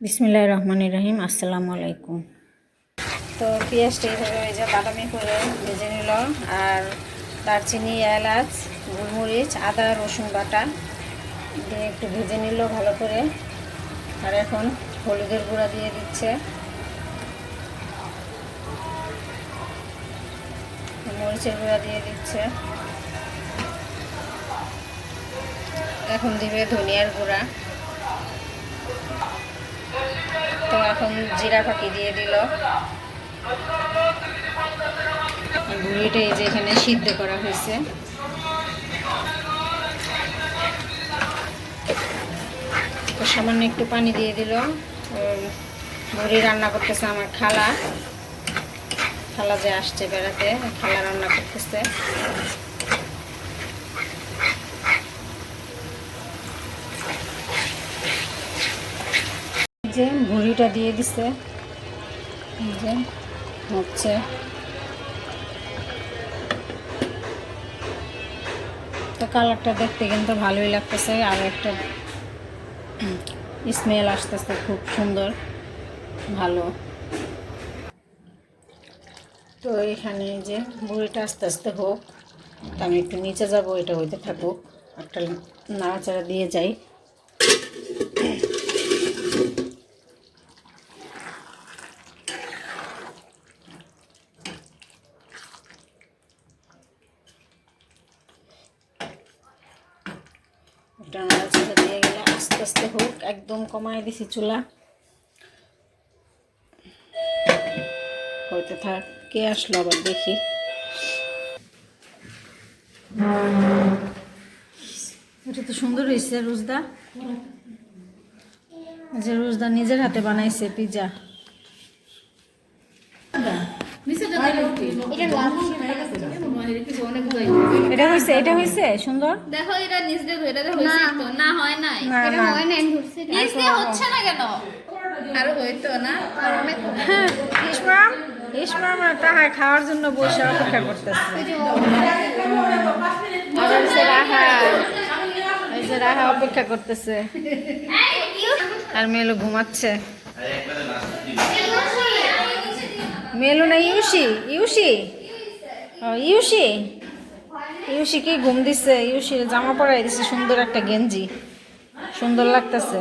বিসমিল্লাহির রহমানির রহিম। আসসালামু আলাইকুম। তো পেঁয়াজটা এইভাবে ওই যে বাদামি করে ভেজে নিল, আর দারচিনি, এলাচ, গোলমরিচ, আদা, রসুন বাটা দিয়ে একটু ভেজে নিল ভালো করে। আর এখন হলুদের গুঁড়া দিয়ে দিচ্ছে, মরিচের গুঁড়া দিয়ে দিচ্ছে, এখন দিবে ধনিয়ার গুঁড়া। তো এখন জিরা ফাঁকি দিয়ে দিল। বুড়িটা এই যে এখানে সিদ্ধ করা হয়েছে, তো সামান্য একটু পানি দিয়ে দিল। বুড়ি রান্না করতেছে আমার খালা, খালা যে আসছে বেড়াতে, খালা রান্না করতেছে। যে ভুড়িটা দিয়ে দিছে, যে হচ্ছে তো কালারটা দেখতে কিন্তু ভালোই লাগতেছে, আর একটা স্মেল আসতেছে খুব সুন্দর, ভালো। তো এখানে যে বুড়িটা আস্তে আস্তে হোক, তো আমি একটু নিচে যাব, এটা হইতে থাকুক, একটা নাড়াচাড়া দিয়ে যাই। একটা নাড়াচাড়া দিয়ে গেলে আস্তে আস্তে হোক, একদম কমায় দিছি চুলা, হইতে থাক। কে আসলো আবার দেখি। এটা তো সুন্দর হয়েছে রোজদা, যে রোজদা নিজের হাতে বানাইছে পিজা। এটা হয়েছে, এটা হয়েছে সুন্দর। দেখো এটা নিচ দিয়ে ধরে এটা হইছে তো না, হয় নাই, এটা হয় নাই, ধরছে নিচ দিয়ে হচ্ছে না কেন? আর হইতো না অনেক। ইসমাম তাহার খাওয়ার জন্য বসে অপেক্ষা করতেছে। এই যে রাহা অপেক্ষা করতেছে, আর মেলু ঘুমাচ্ছে। মেলু না ইউসি, ইউসি ইউসি ইউসি কি ঘুম দিচ্ছে? ইউসি জামা পরাই দিচ্ছে, সুন্দর একটা গেঞ্জি, সুন্দর লাগতেছে।